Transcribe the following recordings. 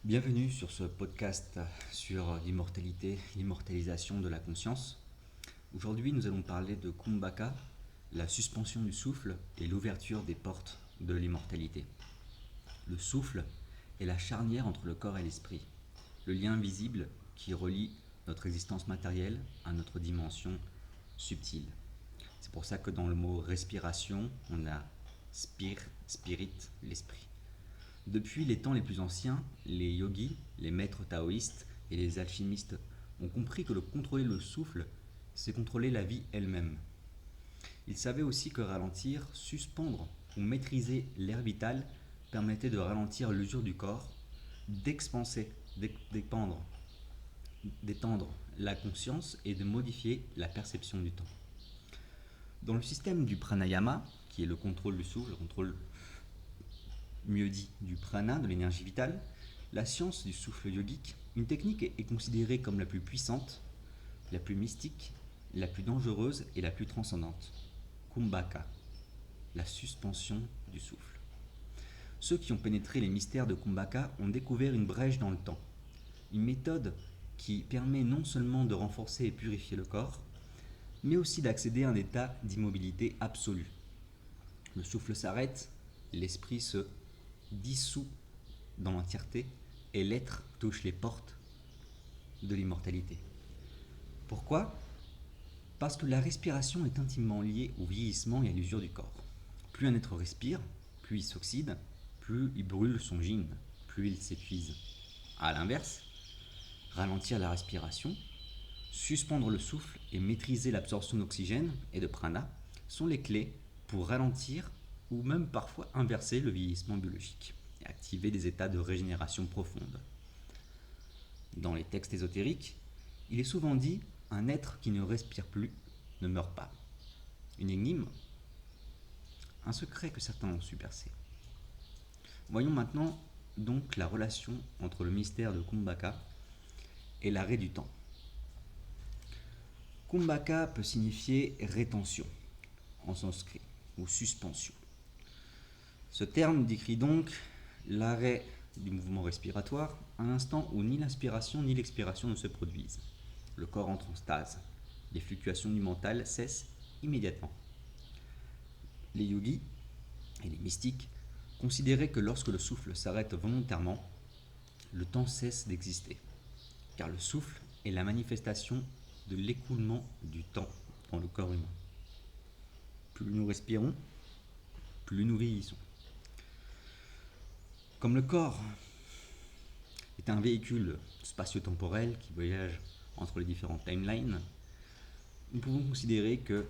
Bienvenue sur ce podcast sur l'immortalité, l'immortalisation de la conscience. Aujourd'hui, nous allons parler de Kumbhaka, la suspension du souffle et l'ouverture des portes de l'immortalité. Le souffle est la charnière entre le corps et l'esprit, le lien visible qui relie notre existence matérielle à notre dimension subtile. C'est pour ça que dans le mot respiration, on a spirit, l'esprit. Depuis les temps les plus anciens, les yogis, les maîtres taoïstes et les alchimistes ont compris que contrôler le souffle, c'est contrôler la vie elle-même. Ils savaient aussi que ralentir, suspendre ou maîtriser l'air vital permettait de ralentir l'usure du corps, d'expanser, d'étendre la conscience et de modifier la perception du temps. Dans le système du pranayama, qui est le contrôle du souffle, le contrôle mieux dit du prana, de l'énergie vitale, la science du souffle yogique, une technique est considérée comme la plus puissante, la plus mystique, la plus dangereuse et la plus transcendante. Kumbhaka, la suspension du souffle. Ceux qui ont pénétré les mystères de Kumbhaka ont découvert une brèche dans le temps, une méthode qui permet non seulement de renforcer et purifier le corps, mais aussi d'accéder à un état d'immobilité absolue. Le souffle s'arrête, l'esprit se dissout dans l'entièreté et l'être touche les portes de l'immortalité. Pourquoi ? Parce que la respiration est intimement liée au vieillissement et à l'usure du corps. Plus un être respire, plus il s'oxyde, plus il brûle son gîne, plus il s'épuise. A l'inverse, ralentir la respiration, suspendre le souffle et maîtriser l'absorption d'oxygène et de prana sont les clés pour ralentir ou même parfois inverser le vieillissement biologique et activer des états de régénération profonde. Dans les textes ésotériques, il est souvent dit « un être qui ne respire plus ne meurt pas ». Une énigme, un secret que certains ont su percer. Voyons maintenant donc la relation entre le mystère de Kumbhaka et l'arrêt du temps. Kumbhaka peut signifier rétention en sanskrit ou suspension. Ce terme décrit donc l'arrêt du mouvement respiratoire à l'instant où ni l'inspiration ni l'expiration ne se produisent. Le corps entre en stase. Les fluctuations du mental cessent immédiatement. Les yogis et les mystiques considéraient que lorsque le souffle s'arrête volontairement, le temps cesse d'exister, car le souffle est la manifestation de l'écoulement du temps dans le corps humain. Plus nous respirons, plus nous vieillissons. Comme le corps est un véhicule spatio-temporel qui voyage entre les différentes timelines, nous pouvons considérer que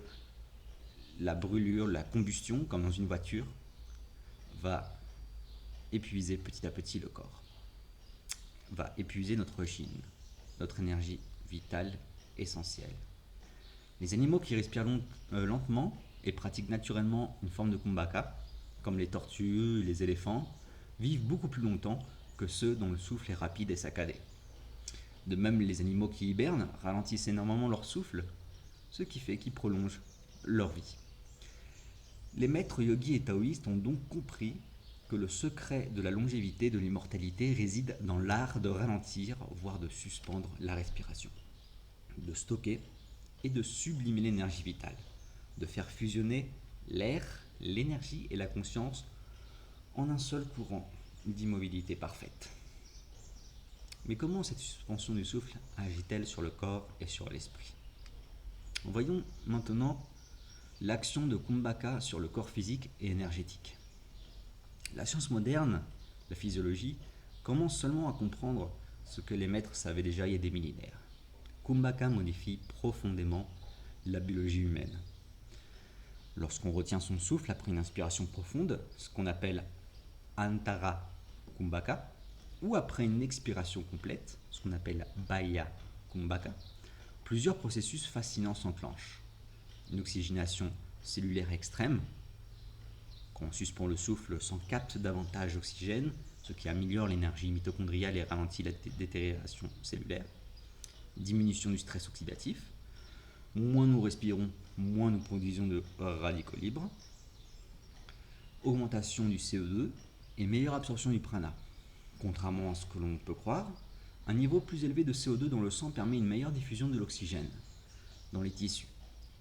la brûlure, la combustion, comme dans une voiture, va épuiser petit à petit le corps, va épuiser notre gîne, notre énergie vitale essentielle. Les animaux qui respirent lentement et pratiquent naturellement une forme de Kumbhaka, comme les tortues et les éléphants, vivent beaucoup plus longtemps que ceux dont le souffle est rapide et saccadé. De même, les animaux qui hibernent ralentissent énormément leur souffle, ce qui fait qu'ils prolongent leur vie. Les maîtres yogis et taoïstes ont donc compris que le secret de la longévité, de l'immortalité, réside dans l'art de ralentir, voire de suspendre la respiration, de stocker et de sublimer l'énergie vitale, de faire fusionner l'air, l'énergie et la conscience en un seul courant d'immobilité parfaite. Mais comment cette suspension du souffle agit-elle sur le corps et sur l'esprit ? Voyons maintenant l'action de Kumbhaka sur le corps physique et énergétique. La science moderne, la physiologie, commence seulement à comprendre ce que les maîtres savaient déjà il y a des millénaires. Kumbhaka modifie profondément la biologie humaine. Lorsqu'on retient son souffle après une inspiration profonde, ce qu'on appelle Antara Kumbhaka, ou après une expiration complète, ce qu'on appelle Baya Kumbhaka, plusieurs processus fascinants s'enclenchent. Une oxygénation cellulaire extrême, quand on suspend le souffle, s'en capte davantage d'oxygène, ce qui améliore l'énergie mitochondriale et ralentit la détérioration cellulaire. Diminution du stress oxydatif. Moins nous respirons, moins nous produisons de radicaux libres. Augmentation du CO2 et meilleure absorption du prana. Contrairement à ce que l'on peut croire, un niveau plus élevé de CO2 dans le sang permet une meilleure diffusion de l'oxygène dans les tissus.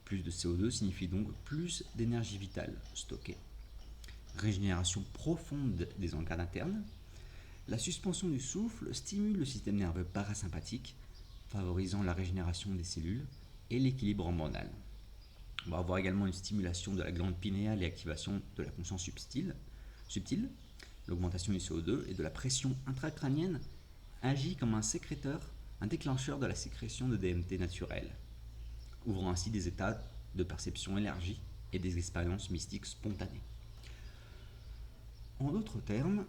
Plus de CO2 signifie donc plus d'énergie vitale stockée. Régénération profonde des organes internes. La suspension du souffle stimule le système nerveux parasympathique, favorisant la régénération des cellules et l'équilibre hormonal. On va avoir également une stimulation de la glande pinéale et activation de la conscience subtile. L'augmentation du CO2 et de la pression intracrânienne agit comme un sécréteur, un déclencheur de la sécrétion de DMT naturel, ouvrant ainsi des états de perception élargie et des expériences mystiques spontanées. En d'autres termes,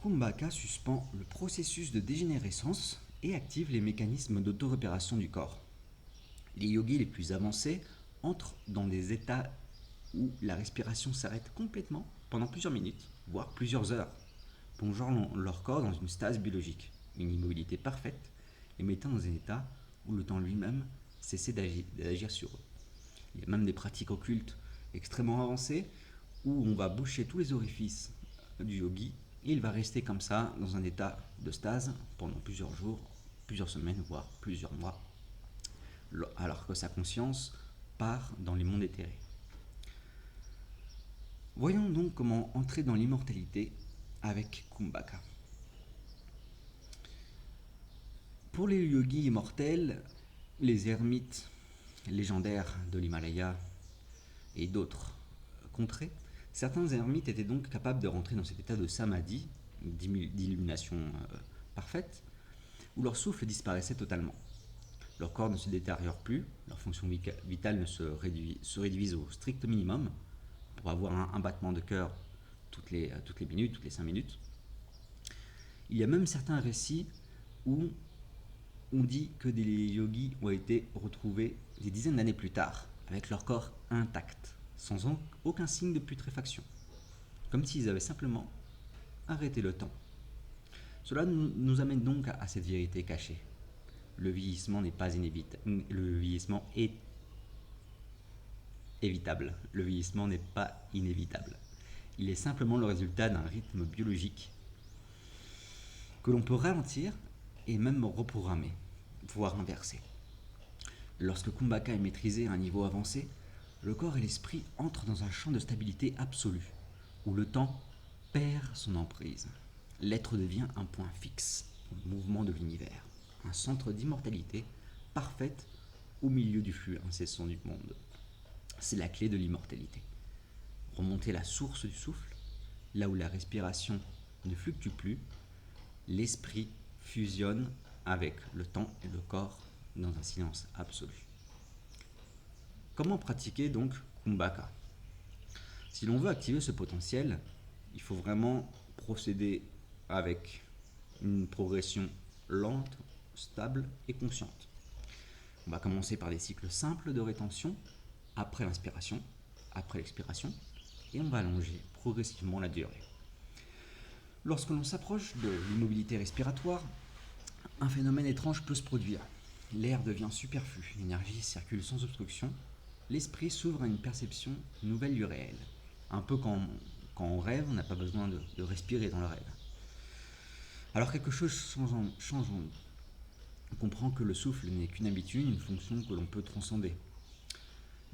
Kumbhaka suspend le processus de dégénérescence et active les mécanismes d'autorépération du corps. Les yogis les plus avancés entrent dans des états où la respiration s'arrête complètement pendant plusieurs minutes, voire plusieurs heures, plongeant leur corps dans une stase biologique, une immobilité parfaite, les mettant dans un état où le temps lui-même cessait d'agir sur eux. Il y a même des pratiques occultes extrêmement avancées où on va boucher tous les orifices du yogi et il va rester comme ça dans un état de stase pendant plusieurs jours, plusieurs semaines, voire plusieurs mois, alors que sa conscience part dans les mondes éthérés. Voyons donc comment entrer dans l'immortalité avec Kumbhaka. Pour les yogis immortels, les ermites légendaires de l'Himalaya et d'autres contrées, certains ermites étaient donc capables de rentrer dans cet état de samadhi, d'illumination parfaite, où leur souffle disparaissait totalement. Leur corps ne se détériore plus, leurs fonctions vitales se réduisent au strict minimum pour avoir un battement de cœur toutes les minutes, toutes les 5 minutes. Il y a même certains récits où on dit que des yogis ont été retrouvés des dizaines d'années plus tard, avec leur corps intact, sans aucun signe de putréfaction, comme s'ils avaient simplement arrêté le temps. Cela nous amène donc à cette vérité cachée. Le vieillissement n'est pas inévitable. Le vieillissement est évitable. Le vieillissement n'est pas inévitable. Il est simplement le résultat d'un rythme biologique que l'on peut ralentir et même reprogrammer, voire inverser. Lorsque Kumbhaka est maîtrisé à un niveau avancé, le corps et l'esprit entrent dans un champ de stabilité absolue, où le temps perd son emprise. L'être devient un point fixe au mouvement de l'univers, un centre d'immortalité parfaite au milieu du flux incessant du monde. C'est la clé de l'immortalité. Remonter la source du souffle, là où la respiration ne fluctue plus, l'esprit fusionne avec le temps et le corps dans un silence absolu. Comment pratiquer donc Kumbhaka ? Si l'on veut activer ce potentiel, il faut vraiment procéder avec une progression lente, stable et consciente. On va commencer par des cycles simples de rétention, après l'inspiration, après l'expiration, et on va allonger progressivement la durée. Lorsque l'on s'approche de l'immobilité respiratoire, un phénomène étrange peut se produire. L'air devient superflu, l'énergie circule sans obstruction, l'esprit s'ouvre à une perception nouvelle du réel. Un peu quand on rêve, on n'a pas besoin de respirer dans le rêve. Alors quelque chose change en nous. On comprend que le souffle n'est qu'une habitude, une fonction que l'on peut transcender.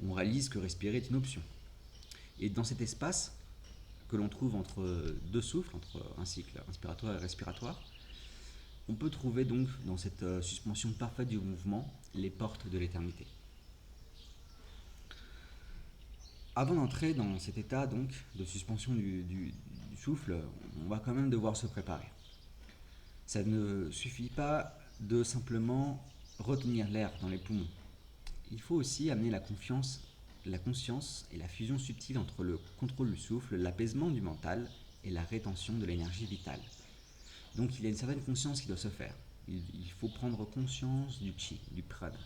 On réalise que respirer est une option. Et dans cet espace que l'on trouve entre deux souffles, entre un cycle inspiratoire et respiratoire, on peut trouver donc dans cette suspension parfaite du mouvement les portes de l'éternité. Avant d'entrer dans cet état donc de suspension du souffle, on va quand même devoir se préparer. Ça ne suffit pas de simplement retenir l'air dans les poumons. Il faut aussi amener la conscience et la fusion subtile entre le contrôle du souffle, l'apaisement du mental et la rétention de l'énergie vitale. Donc il y a une certaine conscience qui doit se faire. Il faut prendre conscience du chi, du prana.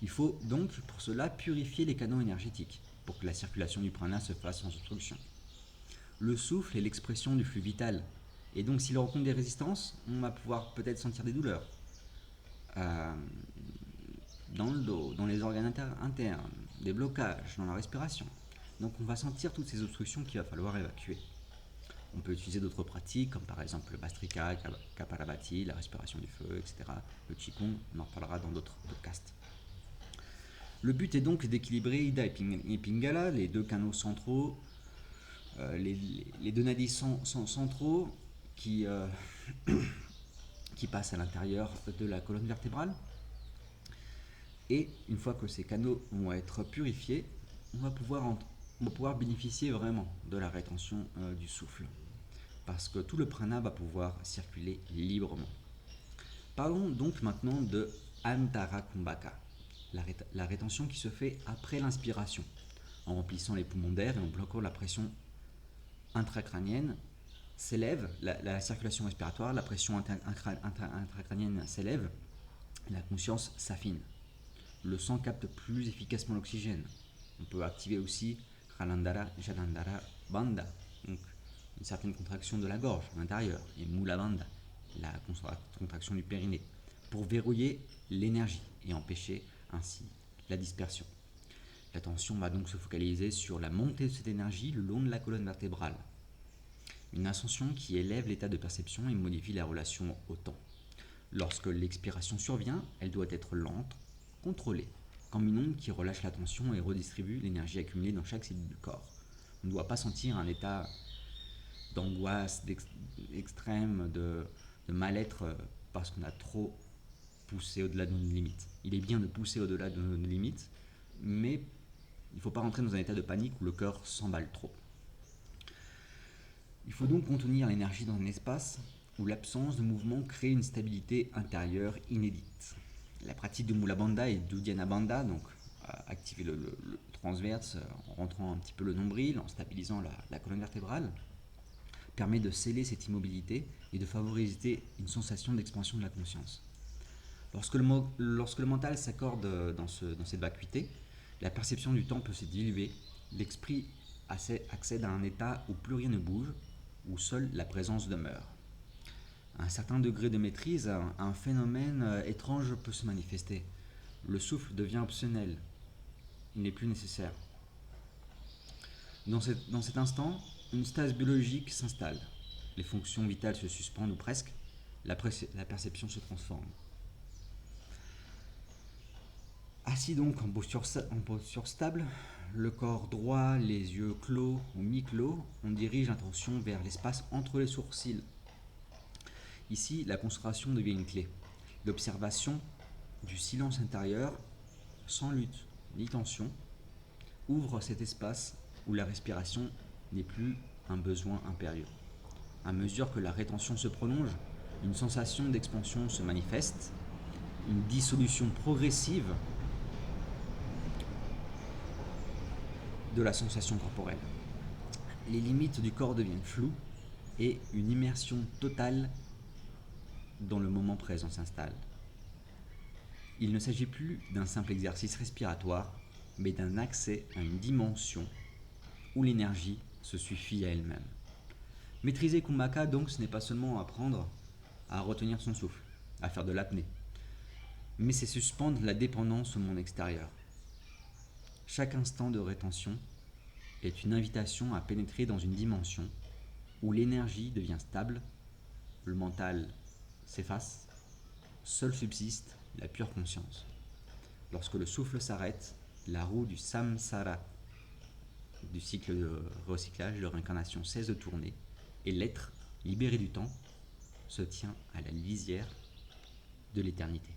Il faut donc pour cela purifier les canaux énergétiques pour que la circulation du prana se fasse sans obstruction. Le souffle est l'expression du flux vital. Et donc s'il rencontre des résistances, on va pouvoir peut-être sentir des douleurs. Dans le dos, dans les organes internes, des blocages dans la respiration. Donc on va sentir toutes ces obstructions qu'il va falloir évacuer. On peut utiliser d'autres pratiques, comme par exemple le Bastrika, Kapalabhati, la respiration du feu, etc. Le Qigong, on en reparlera dans d'autres podcasts. Le but est donc d'équilibrer Ida et Pingala, les deux canaux centraux, les deux nadis centraux qui passent à l'intérieur de la colonne vertébrale. Et une fois que ces canaux vont être purifiés, on va pouvoir bénéficier vraiment de la rétention du souffle. Parce que tout le prana va pouvoir circuler librement. Parlons donc maintenant de Antara Kumbhaka, la rétention qui se fait après l'inspiration, en remplissant les poumons d'air et en bloquant la pression intracrânienne s'élève, la circulation respiratoire, la pression intracrânienne s'élève, la conscience s'affine. Le sang capte plus efficacement l'oxygène. On peut activer aussi Jalandhara, Jalandhara, Bandha, donc une certaine contraction de la gorge à l'intérieur, et Mula Bandha, la contraction du périnée, pour verrouiller l'énergie et empêcher ainsi la dispersion. L'attention va donc se focaliser sur la montée de cette énergie le long de la colonne vertébrale. Une ascension qui élève l'état de perception et modifie la relation au temps. Lorsque l'expiration survient, elle doit être lente, contrôlée, comme une onde qui relâche la tension et redistribue l'énergie accumulée dans chaque cellule du corps. On ne doit pas sentir un état d'angoisse, extrême, de mal-être parce qu'on a trop poussé au-delà de nos limites. Il est bien de pousser au-delà de nos limites, mais il ne faut pas rentrer dans un état de panique où le cœur s'emballe trop. Il faut donc contenir l'énergie dans un espace où l'absence de mouvement crée une stabilité intérieure inédite. La pratique de Mula Bandha et d'Uddiyana Bandha, donc activer le transverse en rentrant un petit peu le nombril, en stabilisant la colonne vertébrale, permet de sceller cette immobilité et de favoriser une sensation d'expansion de la conscience. Lorsque le mental s'accorde dans cette vacuité, la perception du temps peut se diluer, l'esprit accède à un état où plus rien ne bouge, où seule la présence demeure. À un certain degré de maîtrise, un phénomène étrange peut se manifester. Le souffle devient optionnel, il n'est plus nécessaire. Dans cet instant, une stase biologique s'installe. Les fonctions vitales se suspendent ou presque, la perception se transforme. Assis donc en posture stable, le corps droit, les yeux clos ou mi-clos, on dirige l'attention vers l'espace entre les sourcils. Ici, la concentration devient une clé. L'observation du silence intérieur, sans lutte ni tension, ouvre cet espace où la respiration n'est plus un besoin impérieux. À mesure que la rétention se prolonge, une sensation d'expansion se manifeste, une dissolution progressive de la sensation corporelle. Les limites du corps deviennent floues et une immersion totale dans le moment présent s'installe. Il ne s'agit plus d'un simple exercice respiratoire, mais d'un accès à une dimension où l'énergie se suffit à elle-même. Maîtriser Kumbhaka, donc, ce n'est pas seulement apprendre à retenir son souffle, à faire de l'apnée, mais c'est suspendre la dépendance au monde extérieur. Chaque instant de rétention est une invitation à pénétrer dans une dimension où l'énergie devient stable, le mental s'efface, seule subsiste la pure conscience. Lorsque le souffle s'arrête, la roue du samsara, du cycle de recyclage, de réincarnation, cesse de tourner et l'être, libéré du temps, se tient à la lisière de l'éternité.